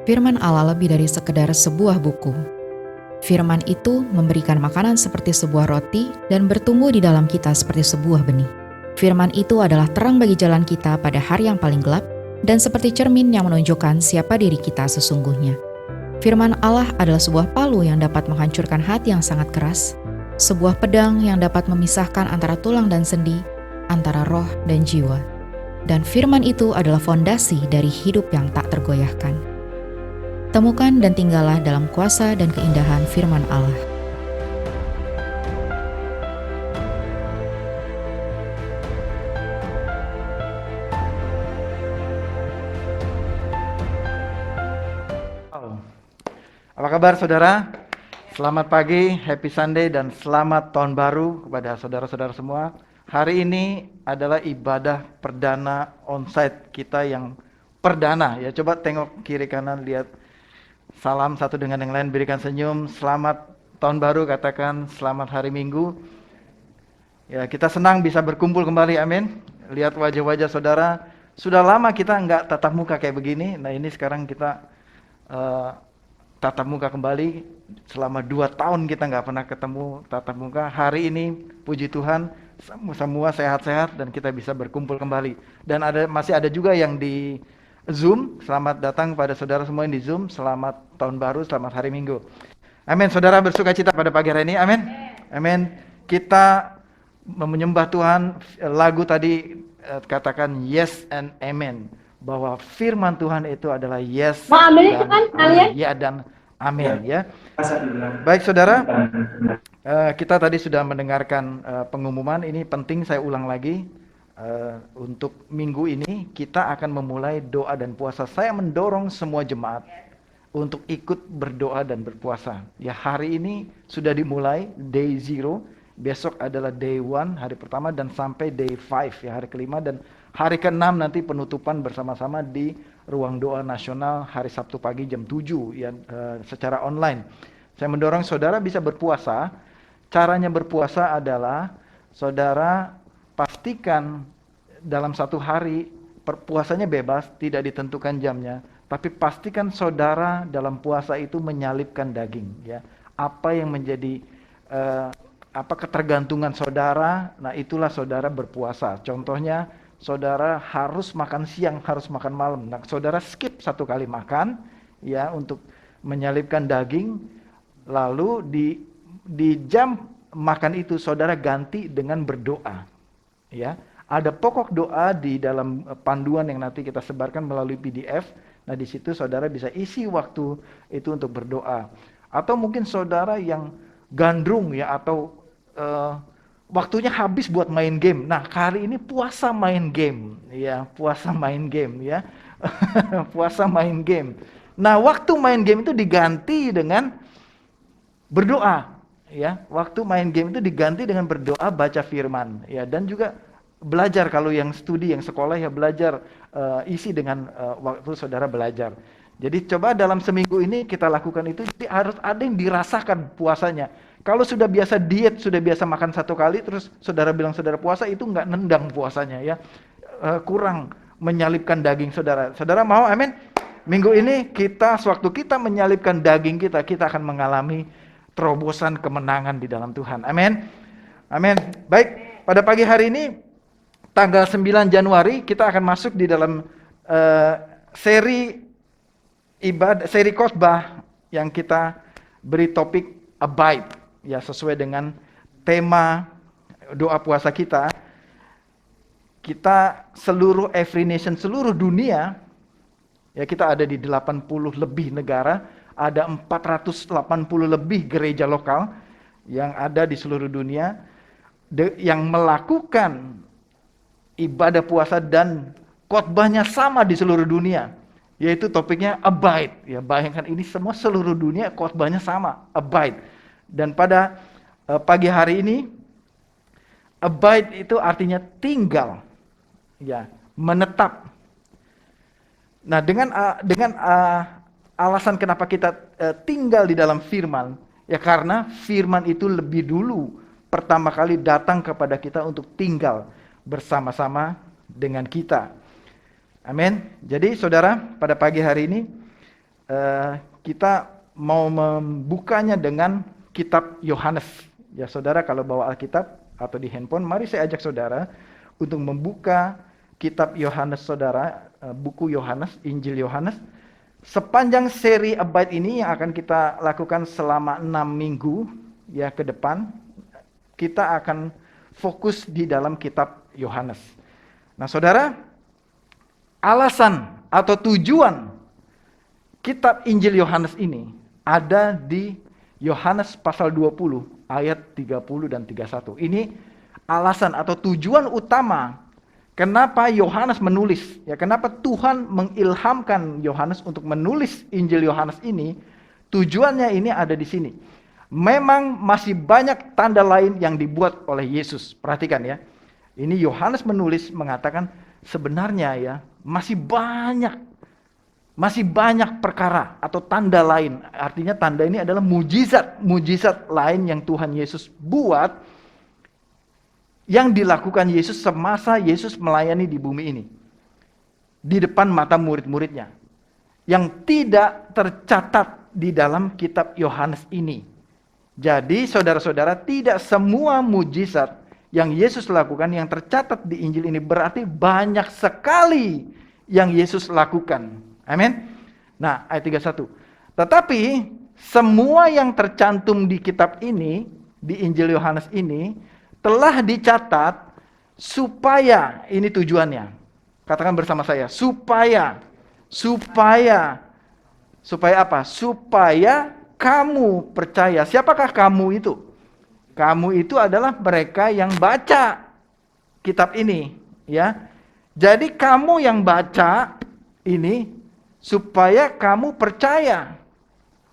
Firman Allah lebih dari sekedar sebuah buku. Firman itu memberikan makanan seperti sebuah roti dan bertumbuh di dalam kita seperti sebuah benih. Firman itu adalah terang bagi jalan kita pada hari yang paling gelap dan seperti cermin yang menunjukkan siapa diri kita sesungguhnya. Firman Allah adalah sebuah palu yang dapat menghancurkan hati yang sangat keras, sebuah pedang yang dapat memisahkan antara tulang dan sendi, antara roh dan jiwa. Dan firman itu adalah fondasi dari hidup yang tak tergoyahkan. Temukan dan tinggallah dalam kuasa dan keindahan firman Allah. Apa kabar saudara? Selamat pagi, happy Sunday dan selamat tahun baru kepada saudara-saudara semua. Hari ini adalah ibadah perdana onsite kita yang perdana ya. Coba tengok kiri kanan, lihat. Salam satu dengan yang lain, berikan senyum. Selamat tahun baru, katakan selamat hari Minggu. Ya, kita senang bisa berkumpul kembali, amin. Lihat wajah-wajah saudara. Sudah lama kita nggak tatap muka kayak begini. Nah ini sekarang kita tatap muka kembali. Selama 2 tahun kita nggak pernah ketemu tatap muka. Hari ini puji Tuhan semua sehat-sehat dan kita bisa berkumpul kembali. Dan masih ada juga yang di Zoom. Selamat datang pada saudara semua yang di Zoom. Selamat tahun baru, selamat hari Minggu. Amin. Saudara bersuka cita pada pagi hari ini. Amin. Amin. Kita menyembah Tuhan. Lagu tadi katakan yes and amen. Bahwa firman Tuhan itu adalah yes dan amen. Ya dan amin ya. Baik saudara. Kita tadi sudah mendengarkan pengumuman. Ini penting saya ulang lagi. Untuk minggu ini kita akan memulai doa dan puasa. Saya mendorong semua jemaat untuk ikut berdoa dan berpuasa. Ya, hari ini sudah dimulai day 0, besok adalah day 1, hari pertama, dan sampai day 5 ya, hari kelima, dan hari ke-6 nanti penutupan bersama-sama di ruang doa nasional hari Sabtu pagi jam 7 ya, secara online. Saya mendorong saudara bisa berpuasa. Caranya berpuasa adalah saudara pastikan dalam satu hari puasanya bebas, tidak ditentukan jamnya, tapi pastikan saudara dalam puasa itu menyalipkan daging ya. Apa yang menjadi ketergantungan saudara, nah itulah saudara berpuasa. Contohnya saudara harus makan siang, harus makan malam. Nah, saudara skip 1 kali makan ya untuk menyalipkan daging, lalu di jam makan itu saudara ganti dengan berdoa. Ya, ada pokok doa di dalam panduan yang nanti kita sebarkan melalui PDF. Nah, di situ saudara bisa isi waktu itu untuk berdoa. Atau mungkin saudara yang gandrung ya, atau waktunya habis buat main game. Nah, hari ini puasa main game ya, puasa main game ya. Puasa main game. Nah, waktu main game itu diganti dengan berdoa ya. Waktu main game itu diganti dengan berdoa, baca firman ya, dan juga belajar. Kalau yang studi, yang sekolah ya belajar, isi dengan waktu saudara belajar. Jadi coba dalam seminggu ini kita lakukan itu. Jadi harus ada yang dirasakan puasanya. Kalau sudah biasa diet, sudah biasa makan 1 kali, terus saudara bilang saudara puasa, itu nggak nendang puasanya ya. Kurang menyalipkan daging saudara. Saudara mau, amin? Minggu ini sewaktu kita menyalipkan daging kita akan mengalami terobosan kemenangan di dalam Tuhan. Amin. Amin. Baik, pada pagi hari ini tanggal 9 Januari kita akan masuk di dalam seri khotbah yang kita beri topik abide ya, sesuai dengan tema doa puasa kita. Kita seluruh every nation, seluruh dunia ya, kita ada di 80 lebih negara. Ada 480 lebih gereja lokal yang ada di seluruh dunia yang melakukan ibadah puasa dan khotbahnya sama di seluruh dunia, yaitu topiknya abide ya. Bayangkan ini semua seluruh dunia khotbahnya sama, abide. Dan pada pagi hari ini abide itu artinya tinggal ya, menetap. Nah, dengan alasan kenapa kita tinggal di dalam firman, ya karena firman itu lebih dulu pertama kali datang kepada kita untuk tinggal bersama-sama dengan kita. Amin. Jadi saudara, pada pagi hari ini kita mau membukanya dengan kitab Yohanes. Ya saudara, kalau bawa Alkitab atau di handphone, mari saya ajak saudara untuk membuka kitab Yohanes saudara, buku Yohanes, Injil Yohanes. Sepanjang seri Abide ini yang akan kita lakukan selama 6 minggu ya ke depan, kita akan fokus di dalam kitab Yohanes. Nah saudara, alasan atau tujuan kitab Injil Yohanes ini ada di Yohanes pasal 20 ayat 30 dan 31. Ini alasan atau tujuan utama kenapa Yohanes menulis, ya kenapa Tuhan mengilhamkan Yohanes untuk menulis Injil Yohanes ini, tujuannya ini ada di sini. Memang masih banyak tanda lain yang dibuat oleh Yesus. Perhatikan ya. Ini Yohanes menulis mengatakan sebenarnya ya masih banyak perkara atau tanda lain. Artinya tanda ini adalah mujizat lain yang Tuhan Yesus buat, yang dilakukan Yesus semasa Yesus melayani di bumi ini. Di depan mata murid-muridnya. Yang tidak tercatat di dalam kitab Yohanes ini. Jadi saudara-saudara, tidak semua mujizat yang Yesus lakukan yang tercatat di Injil ini berarti banyak sekali yang Yesus lakukan. Amin. Nah, ayat 31. Tetapi semua yang tercantum di kitab ini, di Injil Yohanes ini, telah dicatat supaya, ini tujuannya. Katakan bersama saya, supaya apa? Supaya kamu percaya. Siapakah kamu itu? Kamu itu adalah mereka yang baca kitab ini, ya. Jadi kamu yang baca ini supaya kamu percaya.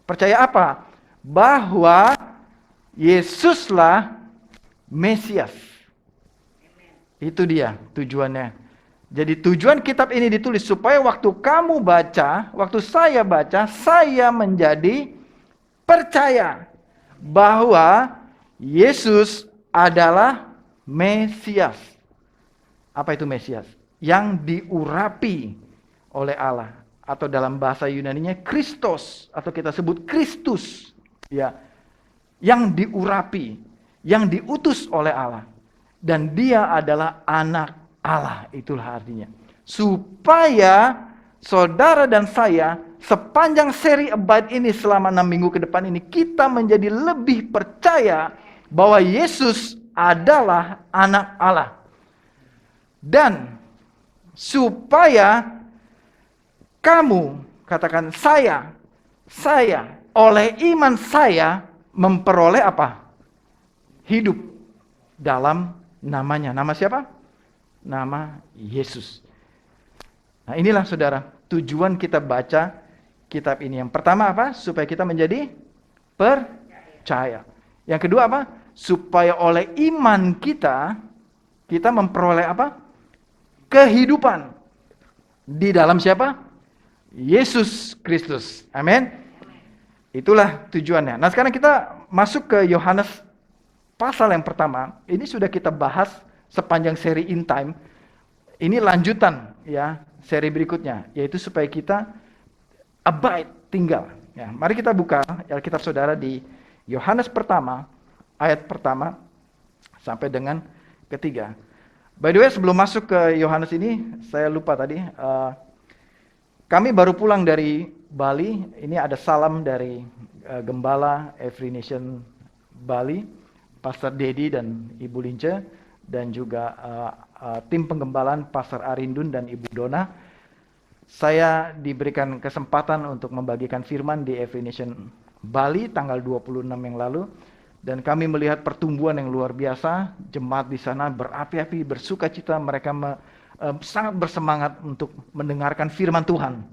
Percaya apa? Bahwa Yesuslah Mesias. Itu dia tujuannya. Jadi tujuan kitab ini ditulis supaya waktu kamu baca, waktu saya baca, saya menjadi percaya bahwa Yesus adalah Mesias. Apa itu Mesias? Yang diurapi oleh Allah, atau dalam bahasa Yunaninya Kristos, atau kita sebut Kristus, ya. Yang diurapi, yang diutus oleh Allah, dan dia adalah anak Allah. Itulah artinya. Supaya saudara dan saya sepanjang seri Abide ini selama 6 minggu ke depan ini, kita menjadi lebih percaya bahwa Yesus adalah anak Allah. Dan supaya kamu, katakan saya oleh iman saya memperoleh apa? Hidup dalam namanya. Nama siapa? Nama Yesus. Nah inilah saudara, tujuan kita baca kitab ini. Yang pertama apa? Supaya kita menjadi percaya. Yang kedua apa? Supaya oleh iman kita memperoleh apa? Kehidupan. Di dalam siapa? Yesus Kristus. Amin. Itulah tujuannya. Nah sekarang kita masuk ke Yohanes pasal yang pertama. Ini sudah kita bahas sepanjang seri In Time. Ini lanjutan ya seri berikutnya, yaitu supaya kita abide, tinggal. Ya, mari kita buka Alkitab saudara di Yohanes pertama, ayat pertama sampai dengan ketiga. By the way, sebelum masuk ke Yohanes ini, saya lupa tadi. Kami baru pulang dari Bali. Ini ada salam dari Gembala Every Nation Bali, Pastor Dedi dan Ibu Lince, dan juga tim penggembalaan Pastor Arindun dan Ibu Dona. Saya diberikan kesempatan untuk membagikan firman di Every Nation Bali tanggal 26 yang lalu. Dan kami melihat pertumbuhan yang luar biasa. Jemaat di sana berapi-api, bersuka cita. Mereka sangat bersemangat untuk mendengarkan firman Tuhan.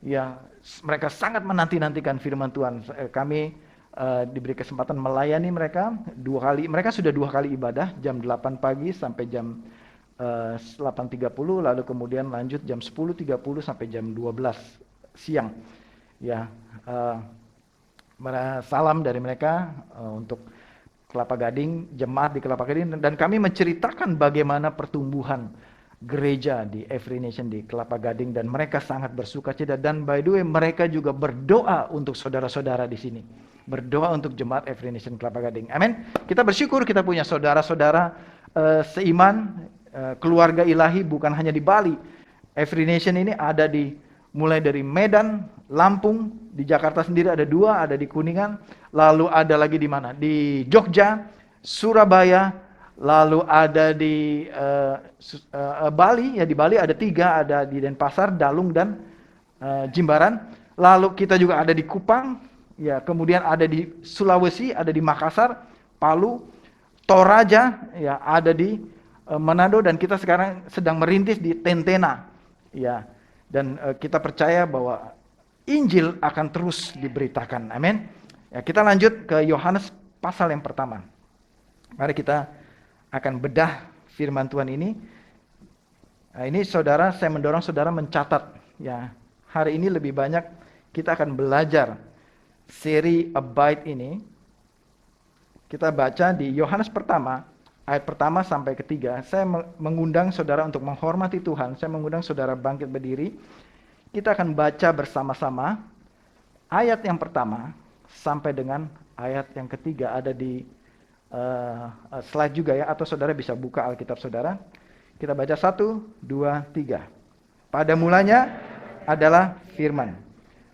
Ya, mereka sangat menanti-nantikan firman Tuhan. Kami diberi kesempatan melayani mereka 2 kali. Mereka sudah 2 kali ibadah, jam 8 pagi sampai jam 8.30, lalu kemudian lanjut jam 10.30 sampai jam 12 siang. Ya, salam dari mereka untuk Kelapa Gading, jemaat di Kelapa Gading, dan kami menceritakan bagaimana pertumbuhan gereja di Every Nation di Kelapa Gading, dan mereka sangat bersukacita. Dan by the way, mereka juga berdoa untuk saudara-saudara di sini, berdoa untuk jemaat Every Nation Kelapa Gading. Amin. Kita bersyukur kita punya saudara-saudara seiman, keluarga ilahi, bukan hanya di Bali. Every Nation ini ada mulai dari Medan, Lampung, di Jakarta sendiri ada 2, ada di Kuningan, lalu ada lagi di mana? Di Jogja, Surabaya, lalu ada di Bali, ya di Bali ada 3, ada di Denpasar, Dalung, dan Jimbaran. Lalu kita juga ada di Kupang, ya, kemudian ada di Sulawesi, ada di Makassar, Palu, Toraja, ya, ada di Manado, dan kita sekarang sedang merintis di Tentena, ya. Dan kita percaya bahwa Injil akan terus diberitakan. Amin. Ya, kita lanjut ke Yohanes pasal yang pertama. Mari kita akan bedah firman Tuhan ini. Nah, ini saudara, saya mendorong saudara mencatat. Ya, hari ini lebih banyak kita akan belajar seri Abide ini. Kita baca di Yohanes pertama, ayat pertama sampai ketiga. Saya mengundang saudara untuk menghormati Tuhan. Saya mengundang saudara bangkit berdiri. Kita akan baca bersama-sama ayat yang pertama sampai dengan ayat yang ketiga. Ada di slide juga ya, atau saudara bisa buka Alkitab saudara. Kita baca 1, 2, 3. Pada mulanya adalah firman.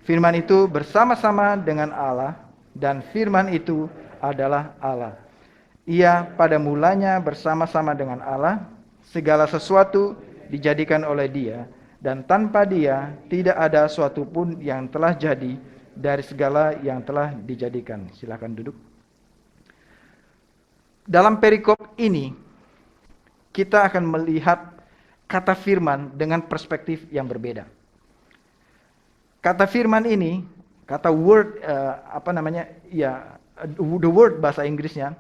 Firman itu bersama-sama dengan Allah, dan firman itu adalah Allah. Ia pada mulanya bersama-sama dengan Allah. Segala sesuatu dijadikan oleh Dia, dan tanpa Dia tidak ada suatu pun yang telah jadi dari segala yang telah dijadikan. Silakan duduk. Dalam perikop ini, kita akan melihat kata firman dengan perspektif yang berbeda. Kata firman ini, kata word, the word bahasa Inggrisnya,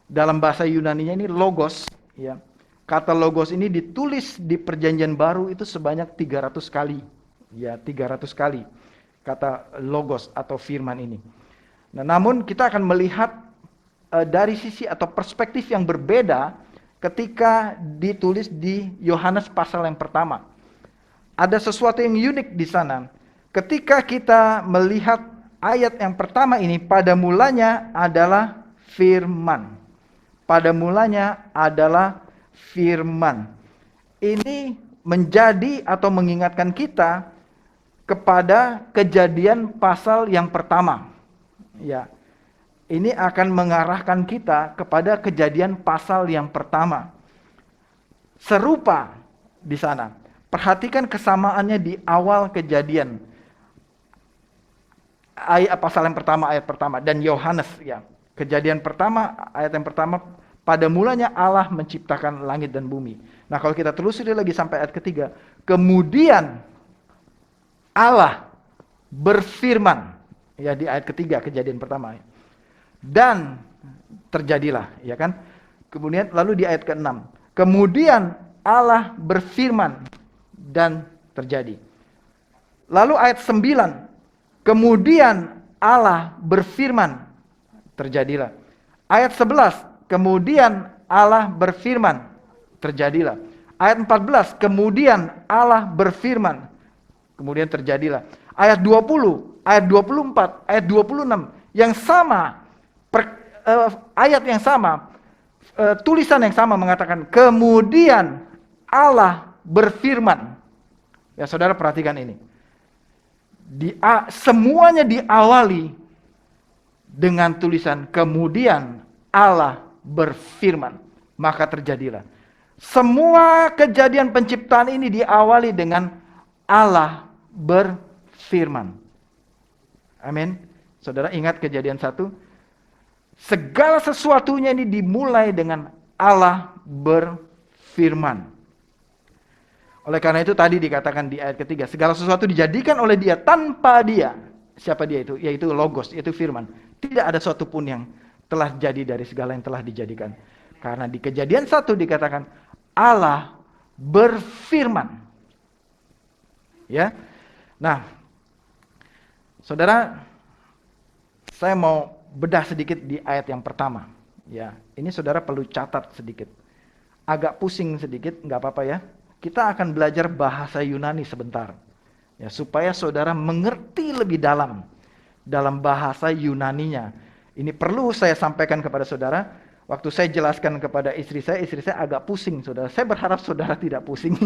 dalam bahasa Yunaninya ini logos, ya. Kata logos ini ditulis di Perjanjian Baru itu sebanyak 300 kali. Ya, 300 kali kata logos atau firman ini. Nah, namun kita akan melihat dari sisi atau perspektif yang berbeda ketika ditulis di Yohanes pasal yang pertama. Ada sesuatu yang unik di sana. Ketika kita melihat ayat yang pertama ini, pada mulanya adalah firman. Pada mulanya adalah firman. Ini menjadi atau mengingatkan kita kepada Kejadian pasal yang pertama. Ya. Ini akan mengarahkan kita kepada Kejadian pasal yang pertama. Serupa di sana. Perhatikan kesamaannya di awal Kejadian. Pasal yang pertama, ayat pertama. Dan Yohanes, ya. Kejadian pertama, ayat yang pertama. Pada mulanya Allah menciptakan langit dan bumi. Nah, kalau kita telusuri lagi sampai ayat ketiga. Kemudian Allah berfirman. Ya, di ayat ketiga Kejadian pertama. Dan terjadilah, ya kan? Kemudian lalu di ayat ke-6. Kemudian Allah berfirman dan terjadi. Lalu ayat 9. Kemudian Allah berfirman, terjadilah. Ayat 11. Kemudian Allah berfirman, terjadilah. Ayat 14. Kemudian Allah berfirman, kemudian terjadilah. Ayat 20, ayat 24, ayat 26 yang sama. Ayat yang sama, tulisan yang sama mengatakan kemudian Allah berfirman. Ya, saudara perhatikan ini. Semuanya diawali dengan tulisan kemudian Allah berfirman, maka terjadilah. Semua kejadian penciptaan ini diawali dengan Allah berfirman. Amin. Saudara ingat Kejadian 1? Segala sesuatunya ini dimulai dengan Allah berfirman. Oleh karena itu tadi dikatakan di ayat ketiga, segala sesuatu dijadikan oleh Dia, tanpa Dia. Siapa Dia itu? Yaitu logos, yaitu firman. Tidak ada suatu pun yang telah jadi dari segala yang telah dijadikan. Karena di Kejadian 1 dikatakan Allah berfirman. Ya. Nah, saudara, saya mau bedah sedikit di ayat yang pertama. Ya, ini saudara perlu catat sedikit. Agak pusing sedikit, nggak apa-apa ya. kita akan belajar bahasa Yunani sebentar. Ya, supaya saudara mengerti lebih dalam bahasa Yunaninya. Ini perlu saya sampaikan kepada saudara. Waktu saya jelaskan kepada istri saya agak pusing, saudara. Saya berharap saudara tidak pusing.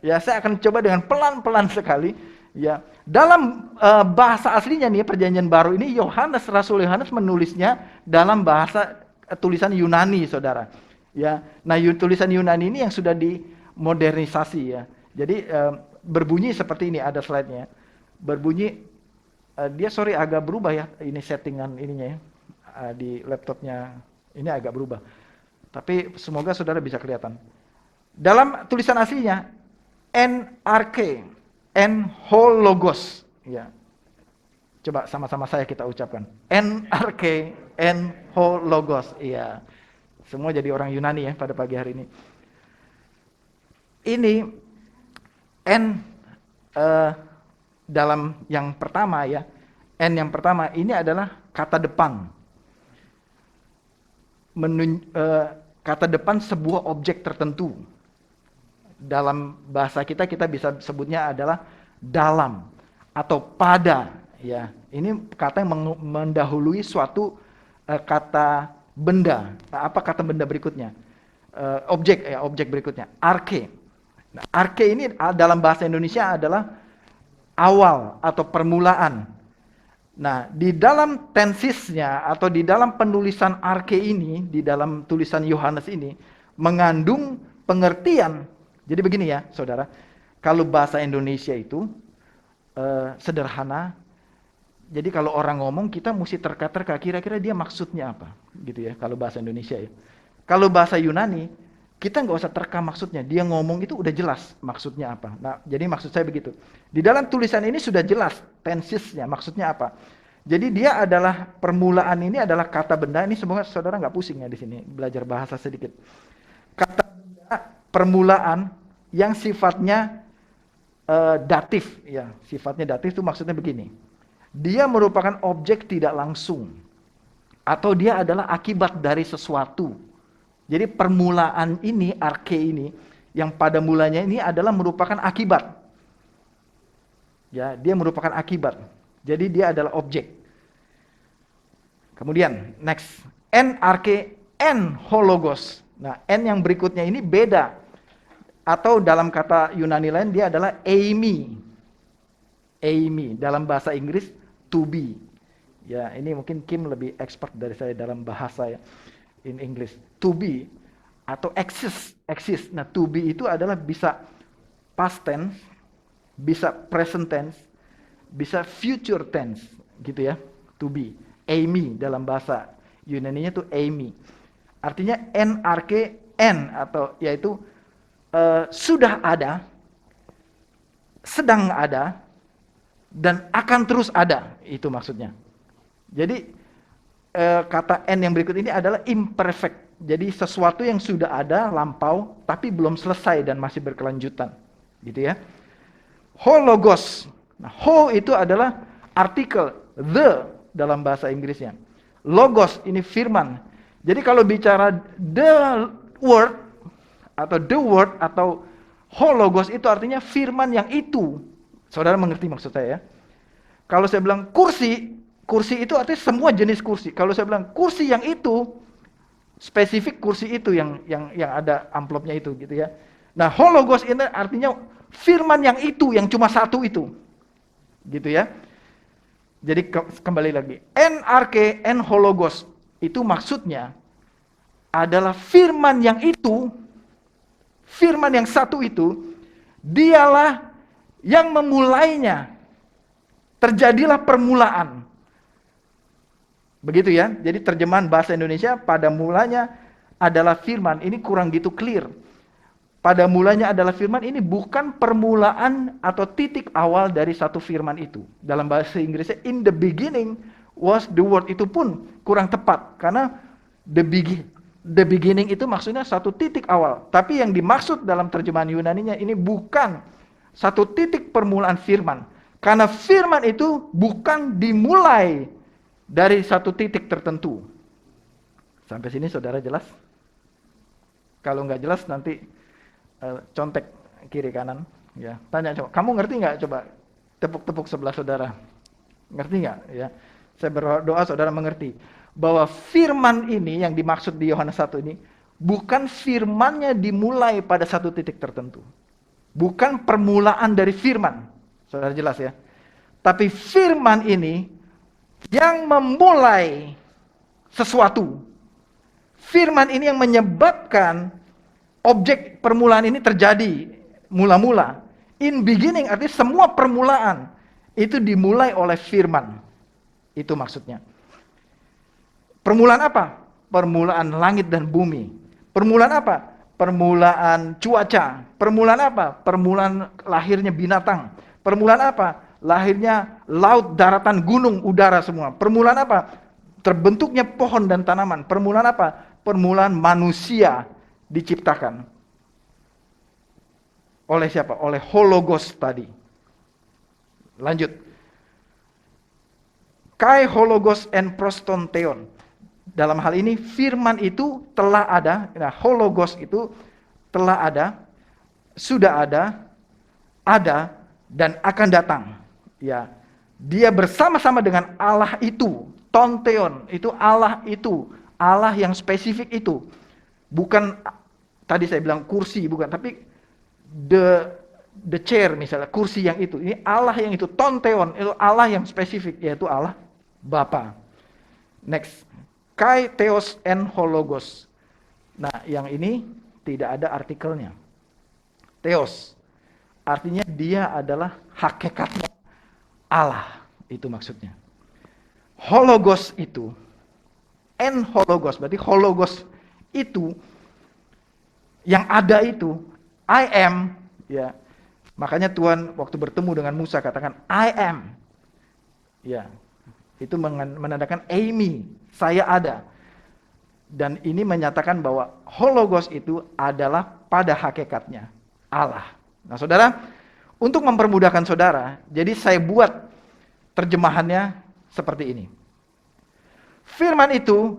Ya, saya akan coba dengan pelan-pelan sekali. Ya, dalam bahasa aslinya nih, Perjanjian Baru ini Rasul Yohanes menulisnya dalam bahasa tulisan Yunani, saudara. Ya, nah tulisan Yunani ini yang sudah dimodernisasi ya. Jadi berbunyi seperti ini, ada slide-nya. Berbunyi, dia agak berubah ya, ini settingan ininya ya, di laptopnya ini agak berubah. Tapi semoga saudara bisa kelihatan. Dalam tulisan aslinya, NRK, en-ho-logos. Ya. Coba sama-sama saya kita ucapkan. NRK, en-ho-logos. Iya. Semua jadi orang Yunani ya pada pagi hari ini. Ini dalam yang pertama ya, yang pertama ini adalah kata depan. Kata depan sebuah objek tertentu. Dalam bahasa kita bisa sebutnya adalah dalam atau pada ya. Ini kata yang mendahului suatu kata benda. Apa kata benda berikutnya? Objek berikutnya. Arke. Nah, arke ini dalam bahasa Indonesia adalah awal atau permulaan. Nah, di dalam tensisnya atau di dalam penulisan arke ini, di dalam tulisan Yohanes ini, mengandung pengertian. Jadi begini ya, saudara. Kalau bahasa Indonesia itu sederhana. Jadi kalau orang ngomong, kita mesti terka-terka kira-kira dia maksudnya apa. Gitu ya, kalau bahasa Indonesia ya. Kalau bahasa Yunani, kita nggak usah terka maksudnya. Dia ngomong itu udah jelas maksudnya apa. Nah, jadi maksud saya begitu. Di dalam tulisan ini sudah jelas tensisnya, maksudnya apa. Jadi dia adalah, permulaan ini adalah kata benda. Ini semoga saudara nggak pusing ya di sini, belajar bahasa sedikit. Kata benda, permulaan yang sifatnya datif. Ya, sifatnya datif itu maksudnya begini. Dia merupakan objek tidak langsung. Atau dia adalah akibat dari sesuatu. Jadi permulaan ini, arke ini, yang pada mulanya ini adalah merupakan akibat. Ya, dia merupakan akibat. Jadi dia adalah objek. Kemudian, next. NRK, en-ho-logos. Nah, en yang berikutnya ini beda. Atau dalam kata Yunani lain, dia adalah eimi. Eimi. Dalam bahasa Inggris, to be. Ya, ini mungkin Kim lebih expert dari saya dalam bahasa ya. In English, to be atau exist. Nah, to be itu adalah bisa past tense, bisa present tense, bisa future tense, gitu ya. To be, eimi dalam bahasa Yunani-nya itu eimi. Artinya NRK, atau yaitu sudah ada, sedang ada, dan akan terus ada. Itu maksudnya. Jadi kata n yang berikut ini adalah imperfect. Jadi sesuatu yang sudah ada, lampau, tapi belum selesai dan masih berkelanjutan. Gitu ya. Ho-logos. Nah, ho itu adalah artikel, the dalam bahasa Inggrisnya. Logos ini firman. Jadi kalau bicara the word atau ho-logos itu artinya firman yang itu. Saudara mengerti maksud saya ya? Kalau saya bilang kursi itu artinya semua jenis kursi. Kalau saya bilang kursi yang itu, spesifik kursi itu yang ada amplopnya itu gitu ya. Nah, ho-logos ini artinya firman yang itu, yang cuma satu itu. Gitu ya. Jadi kembali lagi. NRK, en-ho-logos itu maksudnya adalah firman yang itu, firman yang satu itu, dialah yang memulainya. Terjadilah permulaan. Begitu ya. Jadi terjemahan bahasa Indonesia pada mulanya adalah firman. Ini kurang gitu clear. Pada mulanya adalah firman ini bukan permulaan atau titik awal dari satu firman itu. Dalam bahasa Inggrisnya in the beginning was the word, itu pun kurang tepat karena the beginning itu maksudnya satu titik awal. Tapi yang dimaksud dalam terjemahan Yunaninya ini bukan satu titik permulaan firman. Karena firman itu bukan dimulai dari satu titik tertentu. Sampai sini saudara jelas? Kalau nggak jelas nanti contek kiri kanan, ya. Tanya coba, kamu ngerti nggak? Coba tepuk-tepuk sebelah saudara. Ngerti nggak? Ya. Saya berdoa saudara mengerti bahwa firman ini yang dimaksud di Yohanes 1 ini bukan firmannya dimulai pada satu titik tertentu. Bukan permulaan dari firman. Saudara jelas ya. Tapi firman ini yang memulai sesuatu. Firman ini yang menyebabkan objek permulaan ini terjadi mula-mula. In beginning artinya semua permulaan itu dimulai oleh firman. Itu maksudnya. Permulaan apa? Permulaan langit dan bumi. Permulaan apa? Permulaan cuaca. Permulaan apa? Permulaan lahirnya binatang. Permulaan apa? Lahirnya laut, daratan, gunung, udara semua. Permulaan apa? Terbentuknya pohon dan tanaman. Permulaan apa? Permulaan manusia diciptakan. Oleh siapa? Oleh hologos tadi. Lanjut. Kai hologos en proston theon. Dalam hal ini firman itu telah ada. Nah, hologos itu telah ada, sudah ada dan akan datang. Ya, dia bersama-sama dengan Allah itu. Tonteon itu Allah yang spesifik itu. Bukan tadi saya bilang kursi, bukan, tapi the chair misalnya, kursi yang itu. Ini Allah yang itu, tonteon, itu Allah yang spesifik, yaitu Allah Bapa. Next. Kai theos en hologos. Nah, yang ini tidak ada artikelnya. Theos. Artinya dia adalah hakikatnya Allah. Itu maksudnya. Hologos itu, en hologos, berarti hologos itu, yang ada itu, I am, ya. Makanya Tuhan waktu bertemu dengan Musa katakan, I am. Ya, itu menandakan Amy, saya ada. Dan ini menyatakan bahwa hologos itu adalah pada hakikatnya Allah. Nah saudara, untuk mempermudahkan saudara, jadi saya buat terjemahannya seperti ini. Firman itu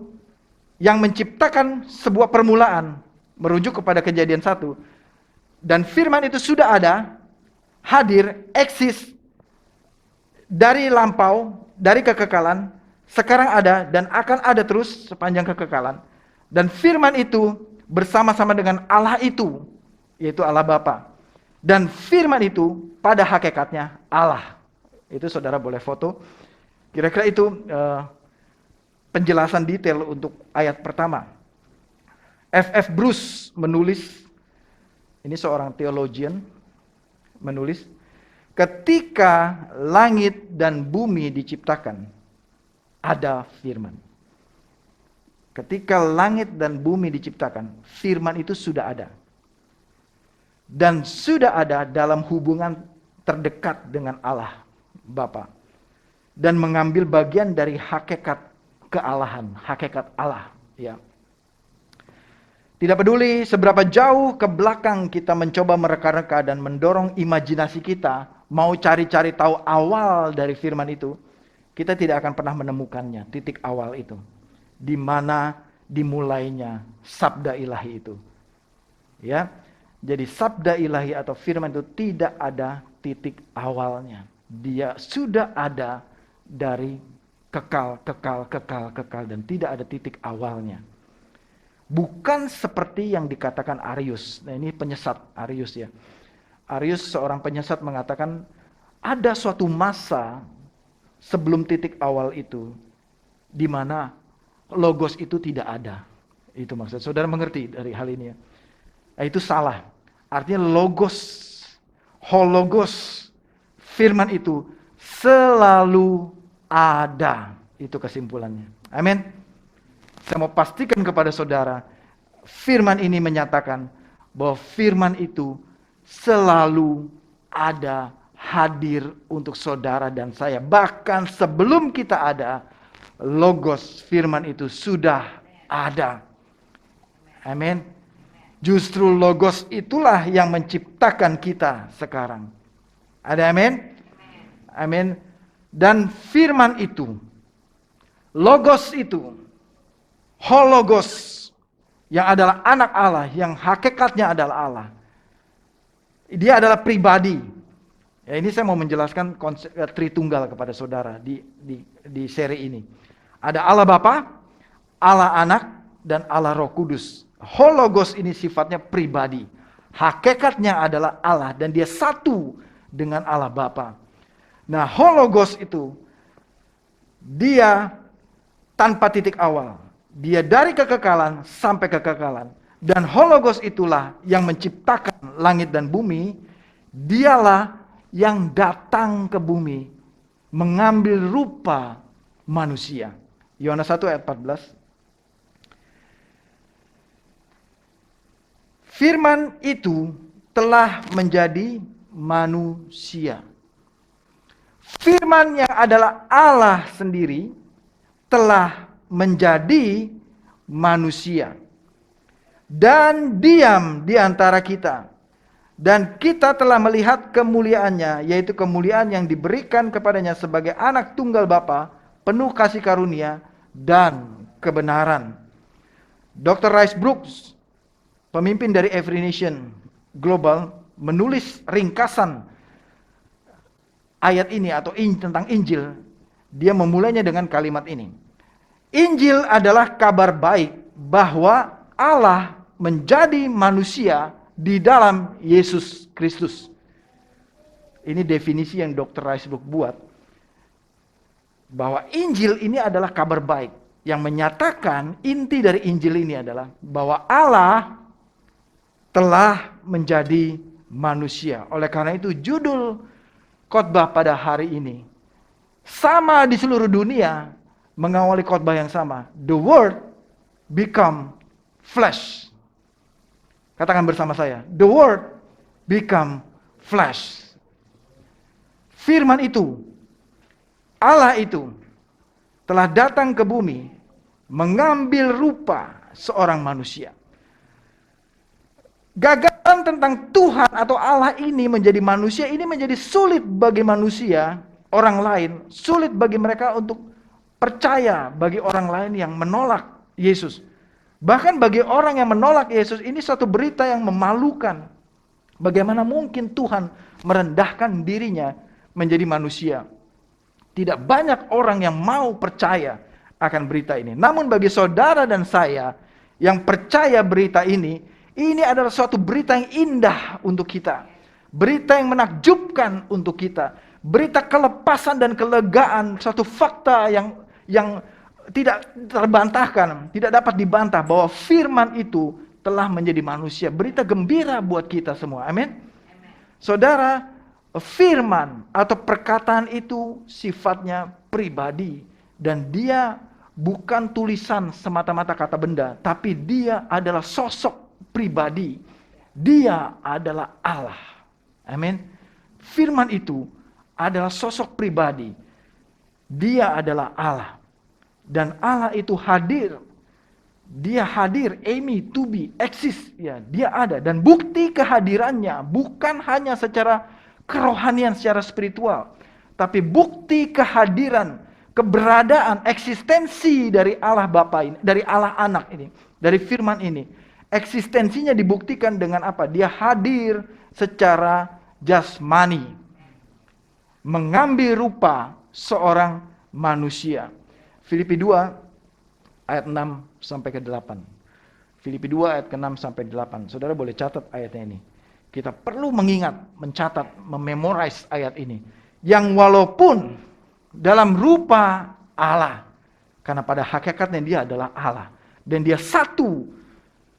yang menciptakan sebuah permulaan, merujuk kepada Kejadian 1. Dan firman itu sudah ada, hadir, eksis, dari lampau, dari kekekalan, sekarang ada dan akan ada terus sepanjang kekekalan. Dan firman itu bersama-sama dengan Allah itu, yaitu Allah Bapa. Dan firman itu pada hakikatnya Allah. Itu saudara boleh foto. Kira-kira itu penjelasan detail untuk ayat pertama. F.F. Bruce menulis, ini seorang theologian, menulis, ketika langit dan bumi diciptakan, ada firman. Ketika langit dan bumi diciptakan, firman itu sudah ada. Dan sudah ada dalam hubungan terdekat dengan Allah Bapa. Dan mengambil bagian dari hakikat kealahan, hakikat Allah. Ya. Tidak peduli seberapa jauh ke belakang kita mencoba mereka-reka dan mendorong imajinasi kita, mau cari-cari tahu awal dari firman itu, kita tidak akan pernah menemukannya, titik awal itu. Di mana dimulainya sabda ilahi itu. Ya. Jadi sabda ilahi atau firman itu tidak ada titik awalnya. Dia sudah ada dari kekal dan tidak ada titik awalnya. Bukan seperti yang dikatakan Arius. Nah, ini penyesat Arius ya. Arius seorang penyesat mengatakan ada suatu masa sebelum titik awal itu di mana logos itu tidak ada. Itu maksud. Saudara mengerti dari hal ini ya. Nah, itu salah. Artinya logos, hologos, firman itu selalu ada. Itu kesimpulannya. Amin. Saya mau pastikan kepada saudara, firman ini menyatakan bahwa firman itu selalu ada, hadir untuk saudara dan saya. Bahkan sebelum kita ada, logos firman itu sudah ada. Amin. Justru logos itulah yang menciptakan kita sekarang. Ada amin? Amin. Dan firman itu, logos itu, hologos, yang adalah anak Allah, yang hakikatnya adalah Allah, Dia adalah pribadi. Ya, ini saya mau menjelaskan konsep Tritunggal kepada saudara di seri ini. Ada Allah Bapa, Allah Anak, dan Allah Roh Kudus. Hologos ini sifatnya pribadi. Hakikatnya adalah Allah dan dia satu dengan Allah Bapa. Nah, Hologos itu dia tanpa titik awal. Dia dari kekekalan sampai kekekalan. Dan Hologos itulah yang menciptakan langit dan bumi. Dialah yang datang ke bumi mengambil rupa manusia. Yohanes 1 ayat 14. Firman itu telah menjadi manusia. Firman yang adalah Allah sendiri telah menjadi manusia dan diam di antara kita. Dan kita telah melihat kemuliaannya, yaitu kemuliaan yang diberikan kepadanya sebagai anak tunggal Bapa, penuh kasih karunia dan kebenaran. Dr. Rice Brooks, pemimpin dari Every Nation Global, menulis ringkasan ayat ini atau tentang Injil. Dia memulainya dengan kalimat ini. Injil adalah kabar baik bahwa Allah menjadi manusia di dalam Yesus Kristus. Ini definisi yang Dr. Rice Brook buat. Bahwa Injil ini adalah kabar baik. Yang menyatakan inti dari Injil ini adalah bahwa Allah telah menjadi manusia. Oleh karena itu judul khotbah pada hari ini sama di seluruh dunia, mengawali khotbah yang sama. The Word become flesh. Katakan bersama saya, the Word become flesh. Firman itu, Allah itu, telah datang ke bumi, mengambil rupa seorang manusia. Gagasan tentang Tuhan atau Allah ini menjadi manusia, ini menjadi sulit bagi manusia, orang lain, sulit bagi mereka untuk percaya, bagi orang lain yang menolak Yesus. Bahkan bagi orang yang menolak Yesus, ini suatu berita yang memalukan. Bagaimana mungkin Tuhan merendahkan dirinya menjadi manusia? Tidak banyak orang yang mau percaya akan berita ini. Namun bagi saudara dan saya yang percaya berita ini adalah suatu berita yang indah untuk kita. Berita yang menakjubkan untuk kita. Berita kelepasan dan kelegaan, suatu fakta yang tidak terbantahkan, tidak dapat dibantah bahwa firman itu telah menjadi manusia. Berita gembira buat kita semua. Amin. Saudara, firman atau perkataan itu sifatnya pribadi dan dia bukan tulisan semata-mata kata benda, tapi dia adalah sosok pribadi. Dia adalah Allah. Amin. Firman itu adalah sosok pribadi. Dia adalah Allah. Dan Allah itu hadir. Dia hadir, Amy, to be, exist. Ya, dia ada. Dan bukti kehadirannya bukan hanya secara kerohanian, secara spiritual. Tapi bukti kehadiran, keberadaan, eksistensi dari Allah Bapa ini, dari Allah Anak ini, dari firman ini. Eksistensinya dibuktikan dengan apa? Dia hadir secara jasmani. Mengambil rupa seorang manusia. Filipi 2 ayat 6 sampai ke 8. Filipi 2 ayat ke-6 sampai 8. Saudara boleh catat ayatnya ini. Kita perlu mengingat, mencatat, mememorize ayat ini. Yang walaupun dalam rupa Allah, karena pada hakikatnya dia adalah Allah, dan dia satu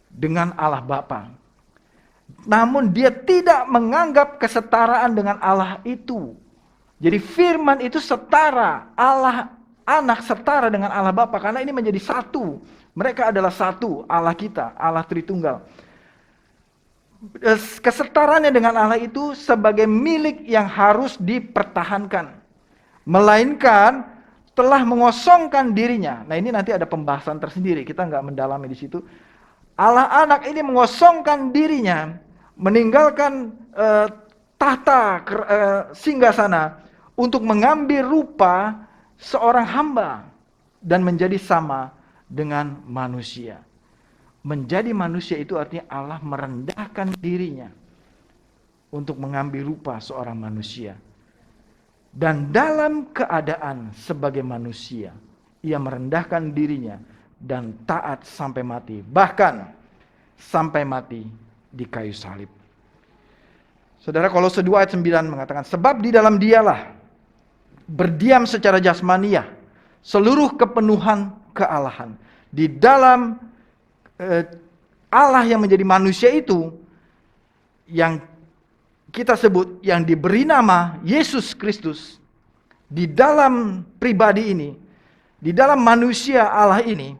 dengan Allah Bapa. Namun dia tidak menganggap kesetaraan dengan Allah itu. Jadi firman itu setara, Allah Anak setara dengan Allah Bapa karena ini menjadi satu. Mereka adalah satu, Allah kita, Allah Tritunggal. Kesetaraannya dengan Allah itu sebagai milik yang harus dipertahankan. Melainkan telah mengosongkan dirinya. Nah ini nanti ada pembahasan tersendiri, kita nggak mendalami di situ. Allah Anak ini mengosongkan dirinya, meninggalkan tahta singgasana untuk mengambil rupa seorang hamba dan menjadi sama dengan manusia. Menjadi manusia itu artinya Allah merendahkan dirinya. untuk mengambil rupa seorang manusia. Dan dalam keadaan sebagai manusia, ia merendahkan dirinya dan taat sampai mati. Bahkan sampai mati di kayu salib. Saudara, Kolose 2 ayat 9 mengatakan, sebab di dalam dialah berdiam secara jasmaniah seluruh kepenuhan kealahan. Di dalam Allah yang menjadi manusia itu, yang kita sebut, yang diberi nama Yesus Kristus, di dalam pribadi ini, di dalam manusia Allah ini,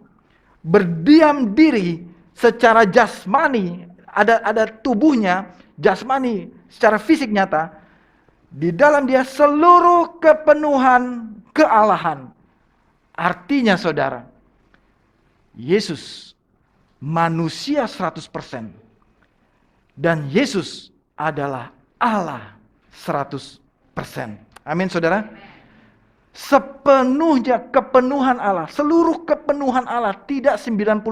berdiam diri secara jasmani, ada tubuhnya, jasmani, secara fisik nyata, di dalam dia seluruh kepenuhan kealahan. Artinya saudara, Yesus manusia 100%, dan Yesus adalah Allah 100%. Amin saudara. Sepenuhnya kepenuhan Allah, seluruh kepenuhan Allah, tidak 99%,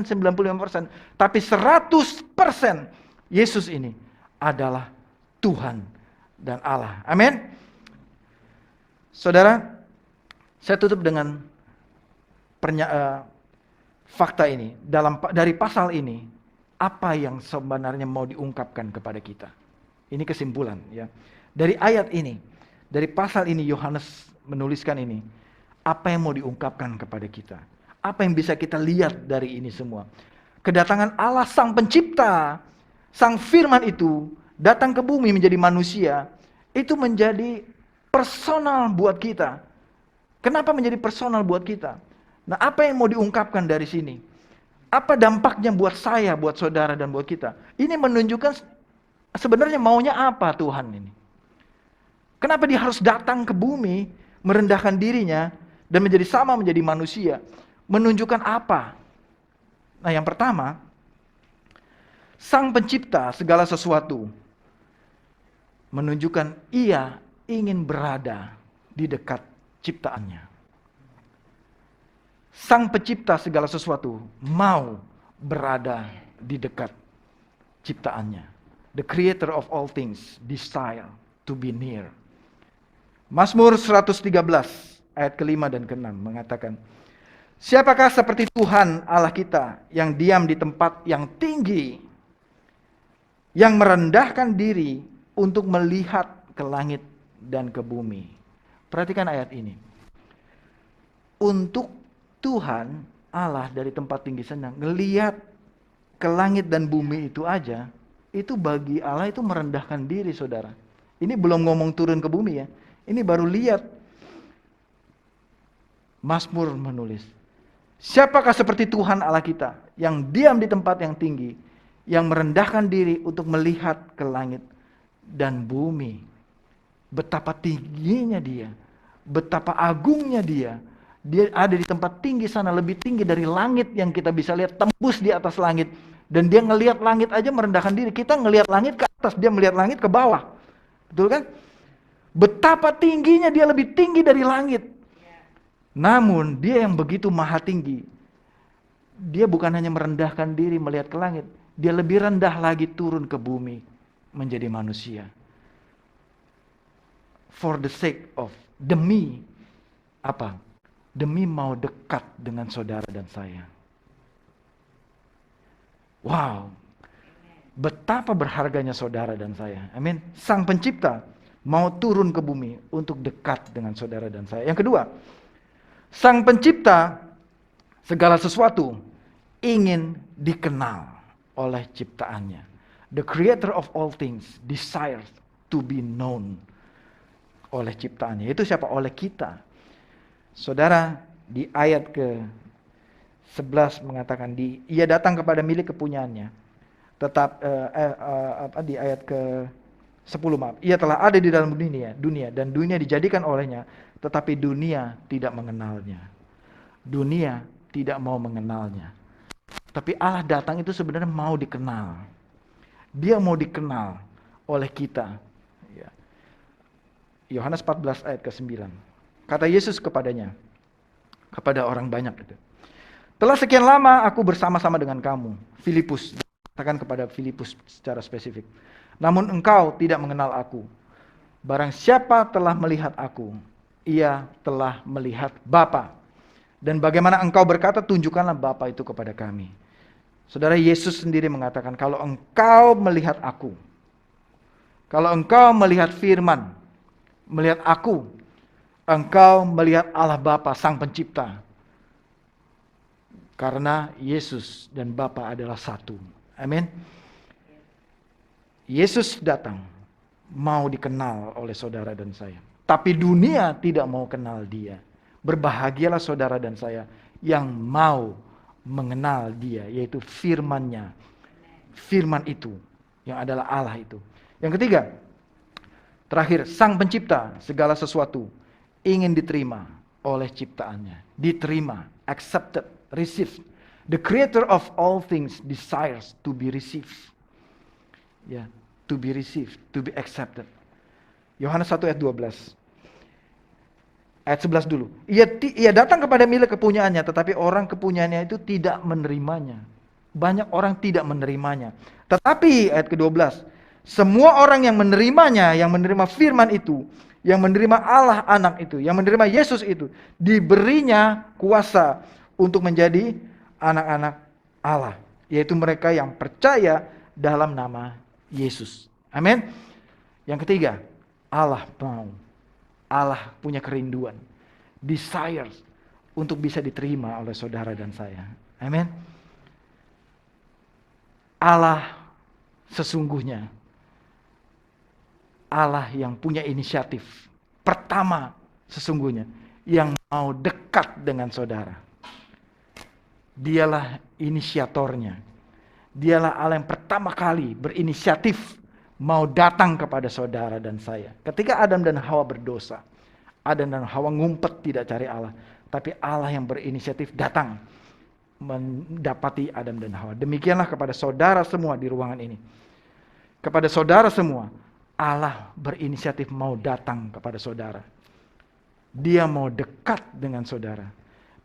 95%, tapi 100%. Yesus ini adalah Tuhan dan Allah. Amin. Saudara, saya tutup dengan fakta ini. Dari pasal ini, apa yang sebenarnya mau diungkapkan kepada kita? Ini kesimpulan ya. Dari ayat ini, dari pasal ini Yohanes menuliskan ini. Apa yang mau diungkapkan kepada kita? Apa yang bisa kita lihat dari ini semua? Kedatangan Allah Sang Pencipta, Sang Firman itu datang ke bumi menjadi manusia, itu menjadi personal buat kita. Kenapa menjadi personal buat kita? Nah, apa yang mau diungkapkan dari sini? Apa dampaknya buat saya, buat saudara, dan buat kita? Ini menunjukkan sebenarnya maunya apa Tuhan ini? Kenapa dia harus datang ke bumi, merendahkan dirinya, dan menjadi manusia? Menunjukkan apa? Nah, yang pertama, Sang Pencipta segala sesuatu menunjukkan ia ingin berada di dekat ciptaannya. Sang Pencipta segala sesuatu mau berada di dekat ciptaannya. The creator of all things desire to be near. Mazmur 113 ayat ke-5 dan ke-6 mengatakan, siapakah seperti Tuhan Allah kita yang diam di tempat yang tinggi, yang merendahkan diri untuk melihat ke langit dan ke bumi. Perhatikan ayat ini. Untuk Tuhan Allah dari tempat tinggi sana ngelihat ke langit dan bumi itu aja, itu bagi Allah itu merendahkan diri saudara. Ini belum ngomong turun ke bumi ya. Ini baru lihat. Mazmur menulis, siapakah seperti Tuhan Allah kita yang diam di tempat yang tinggi, yang merendahkan diri untuk melihat ke langit dan bumi. Betapa tingginya dia, betapa agungnya dia. Dia ada di tempat tinggi sana, lebih tinggi dari langit yang kita bisa lihat, tembus di atas langit. Dan dia ngelihat langit aja merendahkan diri. Kita ngelihat langit ke atas, dia melihat langit ke bawah. Betul kan? Betapa tingginya dia, lebih tinggi dari langit. Namun dia yang begitu maha tinggi, dia bukan hanya merendahkan diri melihat ke langit, dia lebih rendah lagi turun ke bumi menjadi manusia. For the sake of, demi apa? Demi mau dekat dengan saudara dan saya. Wow, betapa berharganya saudara dan saya. Amin. Sang Pencipta mau turun ke bumi untuk dekat dengan saudara dan saya. Yang kedua, Sang Pencipta segala sesuatu ingin dikenal oleh ciptaannya. The creator of all things desires to be known oleh ciptaannya. Itu siapa? Oleh kita. Saudara, di ayat ke-11 mengatakan, ia datang kepada milik kepunyaannya. Di ayat ke-10 maaf. Ia telah ada di dalam dunia dan dunia dijadikan olehnya, tetapi dunia tidak mengenalnya. Dunia tidak mau mengenalnya. Tapi Allah datang itu sebenarnya mau dikenal. Dia mau dikenal oleh kita. Yohanes 14 ayat ke-9. Kata Yesus kepadanya, kepada orang banyak itu. Telah sekian lama aku bersama-sama dengan kamu, Filipus, katakan kepada Filipus secara spesifik. Namun engkau tidak mengenal aku. Barang siapa telah melihat aku, ia telah melihat Bapa. Dan bagaimana engkau berkata, tunjukkanlah Bapa itu kepada kami. Saudara, Yesus sendiri mengatakan, kalau engkau melihat aku, kalau engkau melihat firman, melihat aku, engkau melihat Allah Bapa, Sang Pencipta. Karena Yesus dan Bapa adalah satu. Amin. Yesus datang mau dikenal oleh saudara dan saya. Tapi dunia tidak mau kenal dia. Berbahagialah saudara dan saya yang mau mengenal dia, yaitu firman-Nya. Firman itu, yang adalah Allah itu. Yang ketiga, terakhir, Sang Pencipta segala sesuatu ingin diterima oleh ciptaannya. Diterima, accepted, received. The creator of all things desires to be received. Ya, to be received, to be accepted. Yohanes 1 ayat 12. Ayat 11 dulu. Ia datang kepada milik kepunyaannya, tetapi orang kepunyaannya itu tidak menerimanya. Banyak orang tidak menerimanya. Tetapi ayat ke-12, semua orang yang menerimanya, yang menerima firman itu, yang menerima Allah anak itu, yang menerima Yesus itu, diberinya kuasa untuk menjadi anak-anak Allah. Yaitu mereka yang percaya dalam nama Yesus. Amin. Yang ketiga, Allah mau. Allah punya kerinduan, desires untuk bisa diterima oleh saudara dan saya. Amin. Allah sesungguhnya Allah yang punya inisiatif pertama sesungguhnya yang mau dekat dengan saudara. Dialah inisiatornya. Dialah Allah yang pertama kali berinisiatif mau datang kepada saudara dan saya. Ketika Adam dan Hawa berdosa, Adam dan Hawa ngumpet tidak cari Allah, tapi Allah yang berinisiatif datang mendapati Adam dan Hawa. Demikianlah kepada saudara semua di ruangan ini. Kepada saudara semua, Allah berinisiatif mau datang kepada saudara. Dia mau dekat dengan saudara.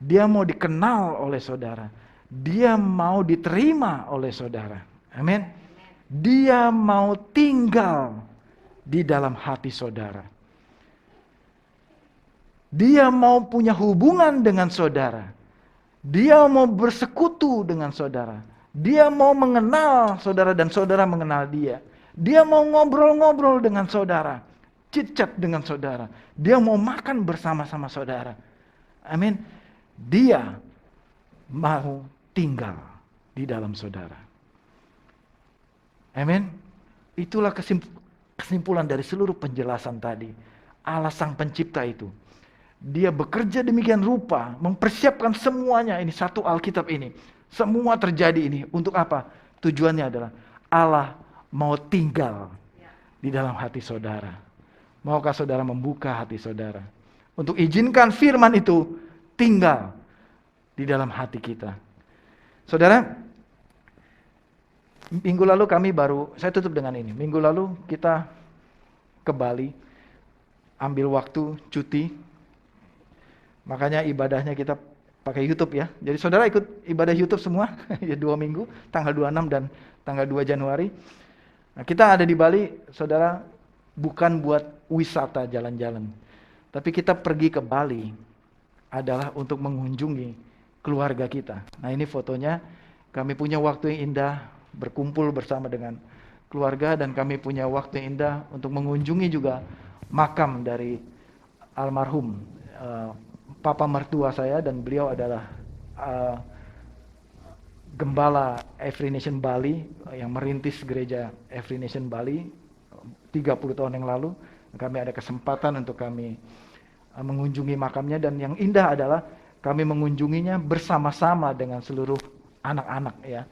Dia mau dikenal oleh saudara. Dia mau diterima oleh saudara. Amin. Dia mau tinggal di dalam hati saudara. Dia mau punya hubungan dengan saudara. Dia mau bersekutu dengan saudara. Dia mau mengenal saudara dan saudara mengenal dia. Dia mau ngobrol-ngobrol dengan saudara. Chit-chat dengan saudara. Dia mau makan bersama-sama saudara. Amin. Dia mau tinggal di dalam saudara. Amin. Itulah kesimpulan dari seluruh penjelasan tadi. Allah Sang Pencipta itu. Dia bekerja demikian rupa, mempersiapkan semuanya. Ini satu Alkitab ini. Semua terjadi ini. Untuk apa? Tujuannya adalah Allah mau tinggal di dalam hati saudara. Maukah saudara membuka hati saudara? Untuk izinkan firman itu tinggal di dalam hati kita. Saudara, minggu lalu saya tutup dengan ini. Minggu lalu kita ke Bali, ambil waktu cuti. Makanya ibadahnya kita pakai YouTube ya. Jadi saudara ikut ibadah YouTube semua, ya 2 minggu, tanggal 26 dan tanggal 2 Januari. Nah, kita ada di Bali, saudara, bukan buat wisata jalan-jalan. Tapi kita pergi ke Bali adalah untuk mengunjungi keluarga kita. Nah ini fotonya, kami punya waktu yang indah, berkumpul bersama dengan keluarga, dan kami punya waktu yang indah untuk mengunjungi juga makam dari almarhum papa mertua saya, dan beliau adalah gembala Every Nation Bali yang merintis gereja Every Nation Bali 30 tahun yang lalu. Kami ada kesempatan untuk kami mengunjungi makamnya, dan yang indah adalah kami mengunjunginya bersama-sama dengan seluruh anak-anak ya.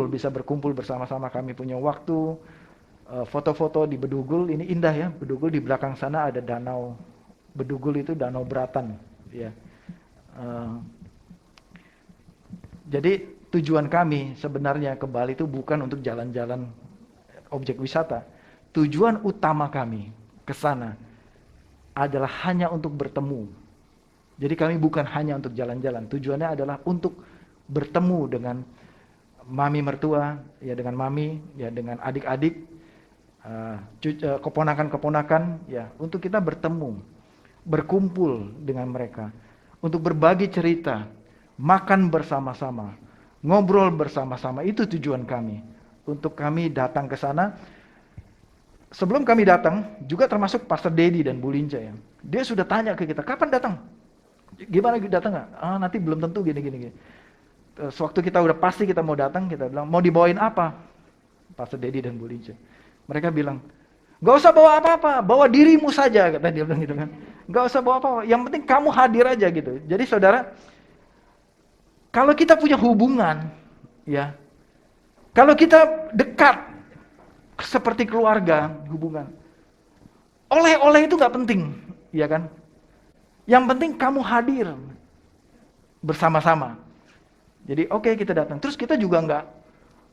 Bisa berkumpul bersama-sama. Kami punya waktu foto-foto di Bedugul. Ini indah ya, Bedugul. Di belakang sana ada danau Bedugul, itu Danau Beratan ya. Jadi tujuan kami sebenarnya ke Bali itu bukan untuk jalan-jalan objek wisata. Tujuan utama kami ke sana adalah hanya untuk bertemu. Jadi kami bukan hanya untuk jalan-jalan. Tujuannya adalah untuk bertemu dengan mami mertua, ya dengan mami, ya dengan adik-adik, keponakan-keponakan, ya untuk kita bertemu, berkumpul dengan mereka, untuk berbagi cerita, makan bersama-sama, ngobrol bersama-sama. Itu tujuan kami. Untuk kami datang ke sana. Sebelum kami datang, juga termasuk Pastor Dedi dan Bu Linca ya. Dia sudah tanya ke kita, kapan datang? Gimana datang nggak? Nanti belum tentu gini. Sewaktu kita udah pasti kita mau datang, kita bilang, mau dibawain apa? Pastor Dedi dan Bu Linca. Mereka bilang, gak usah bawa apa-apa, bawa dirimu saja, kata dia bilang gitu kan. Gak usah bawa apa-apa, yang penting kamu hadir aja gitu. Jadi saudara, kalau kita punya hubungan, ya, kalau kita dekat, seperti keluarga, hubungan, oleh-oleh itu gak penting, ya kan? Yang penting kamu hadir bersama-sama. Jadi oke, kita datang, terus kita juga nggak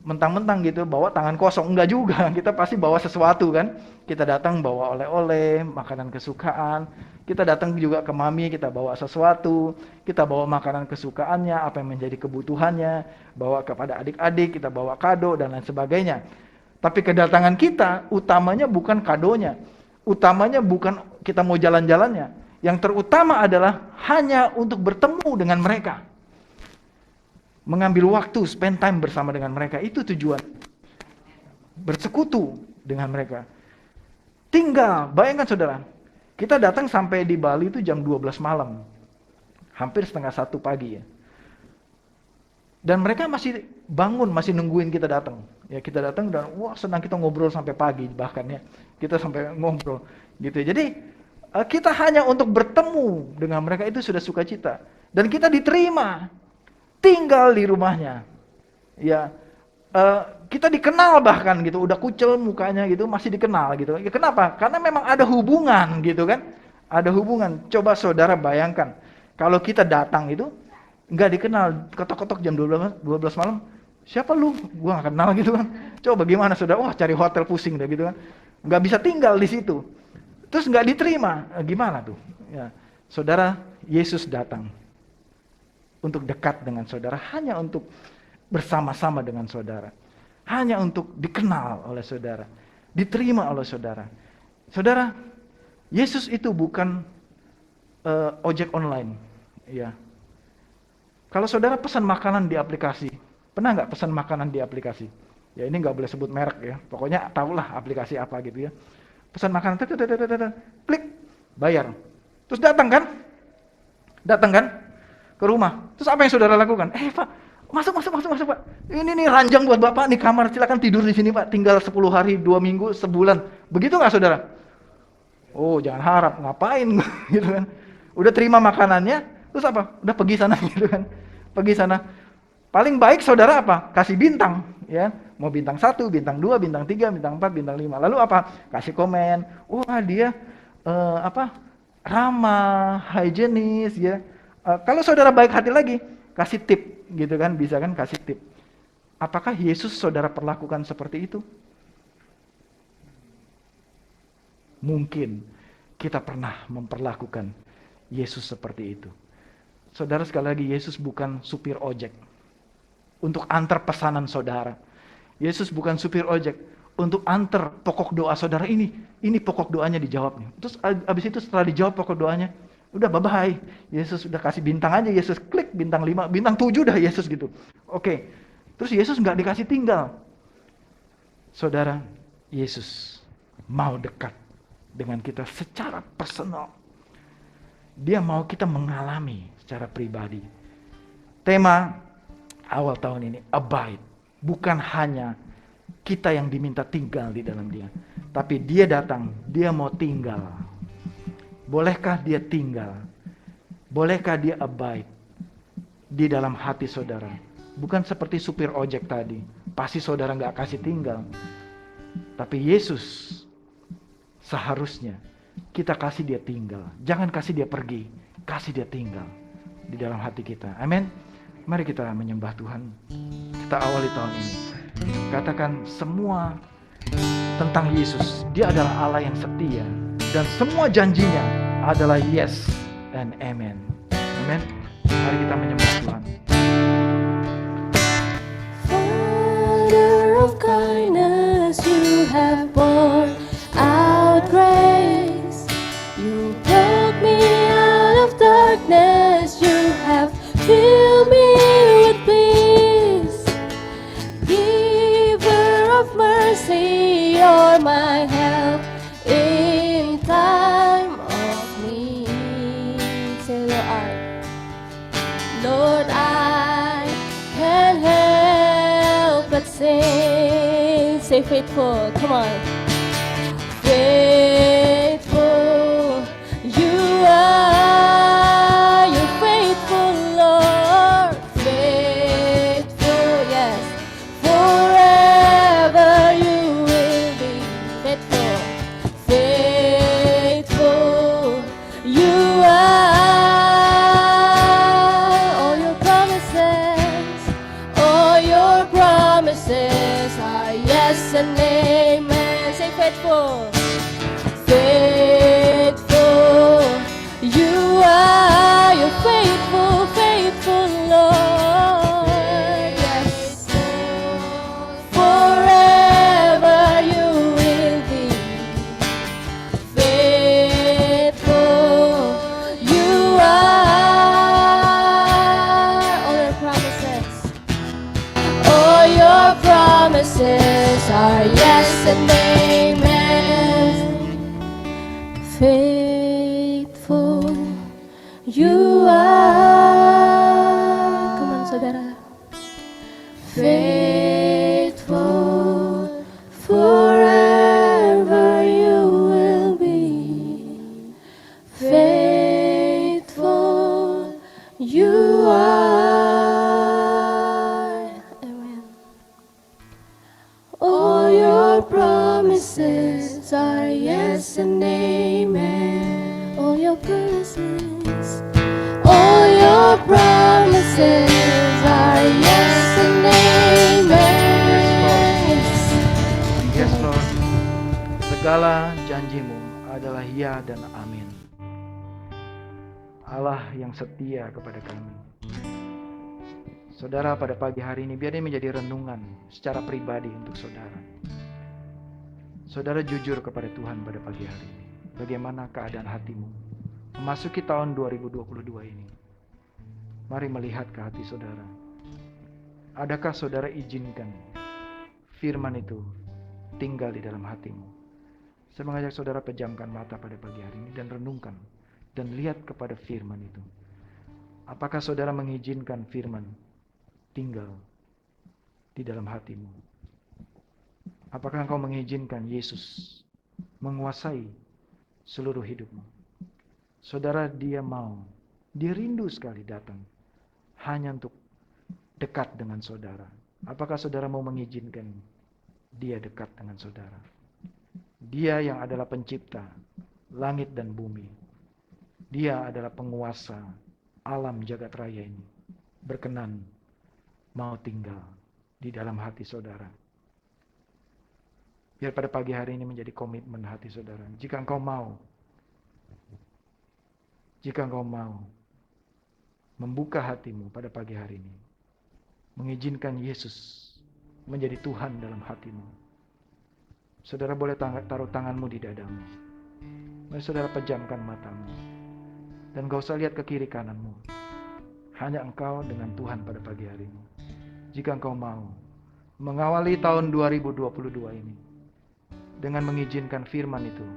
mentang-mentang gitu bawa tangan kosong, enggak juga. Kita pasti bawa sesuatu kan. Kita datang bawa oleh-oleh, makanan kesukaan. Kita datang juga ke mami, kita bawa sesuatu. Kita bawa makanan kesukaannya, apa yang menjadi kebutuhannya, bawa kepada adik-adik, kita bawa kado dan lain sebagainya. Tapi kedatangan kita utamanya bukan kadonya. Utamanya bukan kita mau jalan-jalannya. Yang terutama adalah hanya untuk bertemu dengan mereka. Mengambil waktu, spend time bersama dengan mereka, itu tujuan. Bersekutu dengan mereka. Tinggal, bayangkan saudara, kita datang sampai di Bali itu jam 12 malam. Hampir setengah 1 pagi ya. Dan mereka masih bangun, masih nungguin kita datang. Ya kita datang dan wah senang, kita ngobrol sampai pagi bahkan ya. Kita sampai ngobrol gitu. Jadi kita hanya untuk bertemu dengan mereka itu sudah sukacita. Dan kita diterima. Tinggal di rumahnya, ya kita dikenal bahkan gitu, udah kucel mukanya gitu, masih dikenal gitu. Ya, kenapa? Karena memang ada hubungan gitu kan, ada hubungan. Coba saudara bayangkan, kalau kita datang itu nggak dikenal, ketok-ketok jam 12 malam, siapa lu? Gua nggak kenal gitu kan. Coba gimana saudara? Wah cari hotel pusing deh gitu kan, nggak bisa tinggal di situ. Terus nggak diterima, gimana tuh? Ya, saudara, Yesus datang. Untuk dekat dengan saudara, hanya untuk bersama-sama dengan saudara. Hanya untuk dikenal oleh saudara, diterima oleh saudara. Saudara, Yesus itu bukan ojek online. Ya. Kalau saudara pesan makanan di aplikasi, pernah nggak pesan makanan di aplikasi? Ya ini nggak boleh sebut merek ya, pokoknya tahulah aplikasi apa gitu ya. Pesan makanan, klik, bayar. Terus datang kan? Ke rumah. Terus apa yang saudara lakukan? Pak, masuk Pak. Ini nih ranjang buat Bapak, nih kamar, silakan tidur di sini Pak. Tinggal 10 hari, 2 minggu, sebulan. Begitu nggak saudara? Oh, jangan harap, ngapain gitu kan. Udah terima makanannya, terus apa? Udah pergi sana gitu kan. Pergi sana. Paling baik saudara apa? Kasih bintang, ya. Mau bintang 1, bintang 2, bintang 3, bintang 4, bintang 5. Lalu apa? Kasih komen. Wah, dia ramah, higienis ya. Kalau saudara baik hati lagi, kasih tip gitu kan, bisa kan kasih tip. Apakah Yesus saudara perlakukan seperti itu? Mungkin kita pernah memperlakukan Yesus seperti itu. Saudara, sekali lagi, Yesus bukan supir ojek untuk antar pesanan saudara. Yesus bukan supir ojek untuk antar pokok doa saudara, ini pokok doanya dijawab nih. Terus abis itu setelah dijawab pokok doanya, udah bye-bye. Yesus udah kasih bintang aja, Yesus klik bintang 5, bintang 7 dah Yesus gitu. Oke. Terus Yesus nggak dikasih tinggal. Saudara, Yesus mau dekat dengan kita secara personal. Dia mau kita mengalami secara pribadi. Tema awal tahun ini, abide. Bukan hanya kita yang diminta tinggal di dalam dia. Tapi dia datang, dia mau tinggal. Bolehkah dia tinggal? Bolehkah dia abide di dalam hati saudara? Bukan seperti supir ojek tadi. Pasti saudara gak kasih tinggal. Tapi Yesus seharusnya kita kasih dia tinggal. Jangan kasih dia pergi. Kasih dia tinggal di dalam hati kita. Amin. Mari kita menyembah Tuhan. Kita awali tahun ini. Katakan semua tentang Yesus. Dia adalah Allah yang setia. Dan semua janjinya adalah yes and amen. Amen. Mari kita menyembah Tuhan. mercy, you're my help in time of need. Say, Lord, I can't help but sing. Say faithful, come on. Faithful, you are, you're faithful, Lord. Faithful, yes. Forever you will be faithful. Faithful, you are. Yes and amen. Say faithful. Faithful, you are, you're faithful, faithful Lord. Yes, forever you will be faithful. You are all your promises. All your promises are yes and amen. Faithful you are. Come on, saudara. Faithful, forever you will be. Faithful you are. Amen. All your promises are yes and amen. All your promises, all your promises are yes and amen. Yes, Lord. Segala janjimu adalah ya dan amin. Allah yang setia kepada kami. Saudara, pada pagi hari ini biar ini menjadi renungan secara pribadi untuk saudara. Saudara jujur kepada Tuhan pada pagi hari ini. Bagaimana keadaan hatimu memasuki tahun 2022 ini? Mari melihat ke hati saudara. Adakah saudara izinkan firman itu tinggal di dalam hatimu? Saya mengajak saudara pejamkan mata pada pagi hari ini dan renungkan dan lihat kepada firman itu. Apakah saudara mengizinkan firman tinggal di dalam hatimu? Apakah engkau mengizinkan Yesus menguasai seluruh hidupmu? Saudara, dia rindu sekali datang hanya untuk dekat dengan saudara. Apakah saudara mau mengizinkan dia dekat dengan saudara? Dia yang adalah pencipta langit dan bumi. Dia adalah penguasa alam jagat raya ini. Berkenan mau tinggal di dalam hati saudara. Biar pada pagi hari ini menjadi komitmen hati saudara. Jika engkau mau membuka hatimu pada pagi hari ini, mengizinkan Yesus menjadi Tuhan dalam hatimu, saudara boleh taruh tanganmu di dadamu. Mari saudara pejamkan matamu. Dan gak usah lihat ke kiri kananmu. Hanya engkau dengan Tuhan pada pagi hari ini. Jika engkau mau mengawali tahun 2022 ini dengan mengizinkan firman itu,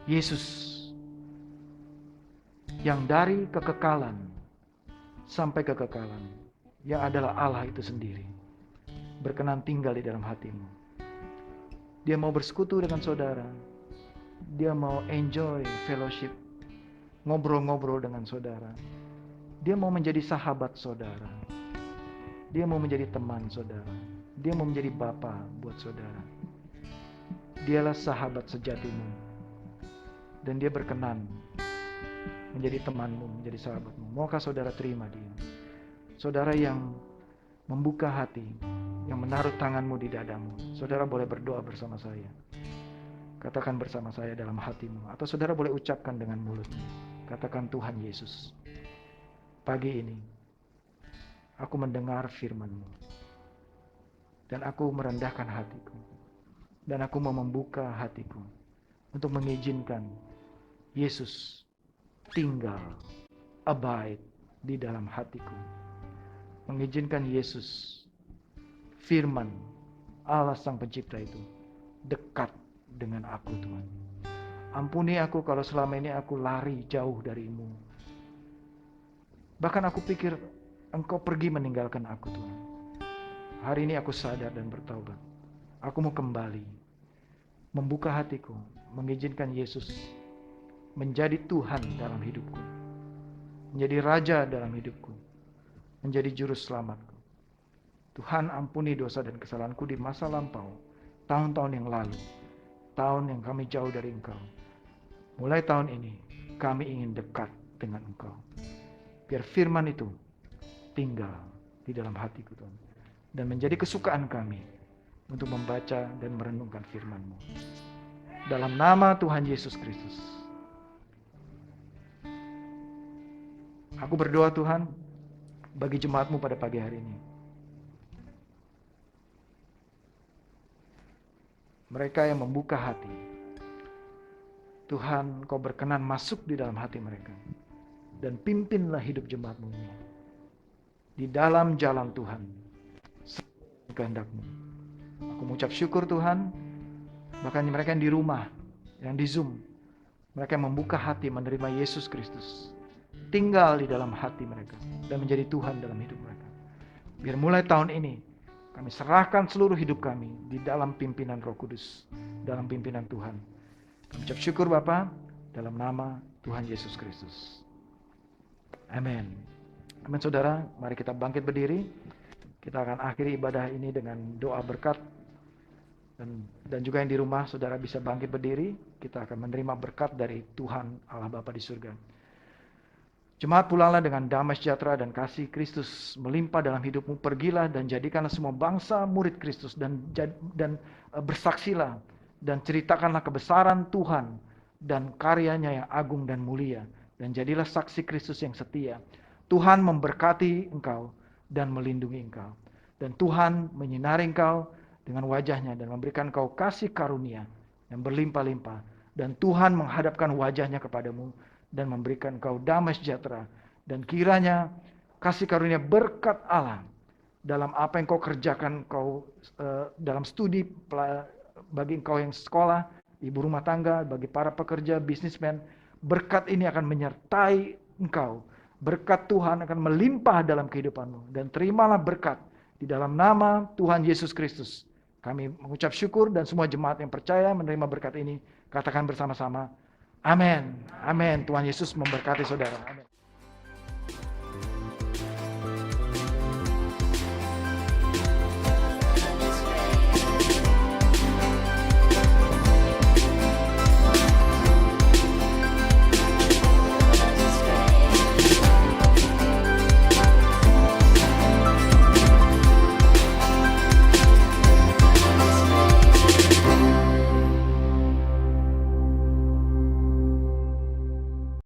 Yesus yang dari kekekalan sampai kekekalan, yang adalah Allah itu sendiri, berkenan tinggal di dalam hatimu. Dia mau bersekutu dengan saudara. Dia mau enjoy fellowship, ngobrol-ngobrol dengan saudara. Dia mau menjadi sahabat saudara. Dia mau menjadi teman saudara. Dia mau menjadi bapa buat saudara. Dialah sahabat sejatimu. Dan dia berkenan menjadi temanmu, menjadi sahabatmu. Maukah saudara terima dia? Saudara yang membuka hati, yang menaruh tanganmu di dadamu, saudara boleh berdoa bersama saya. Katakan bersama saya dalam hatimu. Atau saudara boleh ucapkan dengan mulutmu. Katakan, Tuhan Yesus, pagi ini aku mendengar firman-Mu. Dan aku merendahkan hatiku. Dan aku mau membuka hatiku untuk mengizinkan Yesus tinggal, abide di dalam hatiku. Mengizinkan Yesus, firman Allah Sang Pencipta itu, dekat dengan aku Tuhan. Ampuni aku kalau selama ini aku lari jauh darimu. Bahkan aku pikir Engkau pergi meninggalkan aku Tuhan. Hari ini aku sadar dan bertaubat. Aku mau kembali, membuka hatiku, mengizinkan Yesus menjadi Tuhan dalam hidupku, menjadi Raja dalam hidupku, menjadi Juru Selamatku. Tuhan, ampuni dosa dan kesalahanku di masa lampau, tahun-tahun yang lalu, tahun yang kami jauh dari Engkau. Mulai tahun ini, kami ingin dekat dengan Engkau. Biar firman itu tinggal di dalam hatiku Tuhan, dan menjadi kesukaan kami untuk membaca dan merenungkan firman-Mu. Dalam nama Tuhan Yesus Kristus, aku berdoa Tuhan, bagi jemaat-Mu pada pagi hari ini. Mereka yang membuka hati, Tuhan, Kau berkenan masuk di dalam hati mereka, dan pimpinlah hidup jemaat-Mu ini di dalam jalan Tuhan, kehendak-Mu. Aku mengucap syukur Tuhan, bahkan mereka yang di rumah, yang di Zoom, mereka yang membuka hati menerima Yesus Kristus, tinggal di dalam hati mereka, dan menjadi Tuhan dalam hidup mereka. Biar mulai tahun ini, kami serahkan seluruh hidup kami di dalam pimpinan Roh Kudus, dalam pimpinan Tuhan. Kami ucap syukur Bapa, dalam nama Tuhan Yesus Kristus. Amin. Amin saudara, mari kita bangkit berdiri. Kita akan akhiri ibadah ini dengan doa berkat. Dan juga yang di rumah, saudara bisa bangkit berdiri. Kita akan menerima berkat dari Tuhan Allah Bapa di surga. Jemaat, pulanglah dengan damai sejahtera dan kasih Kristus melimpah dalam hidupmu. Pergilah dan jadikanlah semua bangsa murid Kristus, dan bersaksilah dan ceritakanlah kebesaran Tuhan dan karyanya yang agung dan mulia. Dan jadilah saksi Kristus yang setia. Tuhan memberkati engkau dan melindungi engkau. Dan Tuhan menyinari engkau dengan wajahnya dan memberikan engkau kasih karunia yang berlimpah-limpah. Dan Tuhan menghadapkan wajahnya kepadamu dan memberikan engkau damai sejahtera. Dan kiranya kasih karunia berkat Allah dalam apa yang kau kerjakan, dalam studi, bagi engkau yang sekolah, ibu rumah tangga, bagi para pekerja, bisnismen, berkat ini akan menyertai engkau. Berkat Tuhan akan melimpah dalam kehidupanmu. Dan terimalah berkat di dalam nama Tuhan Yesus Kristus. Kami mengucap syukur, dan semua jemaat yang percaya menerima berkat ini, katakan bersama-sama, amin. Amin. Tuhan Yesus memberkati saudara. Amin.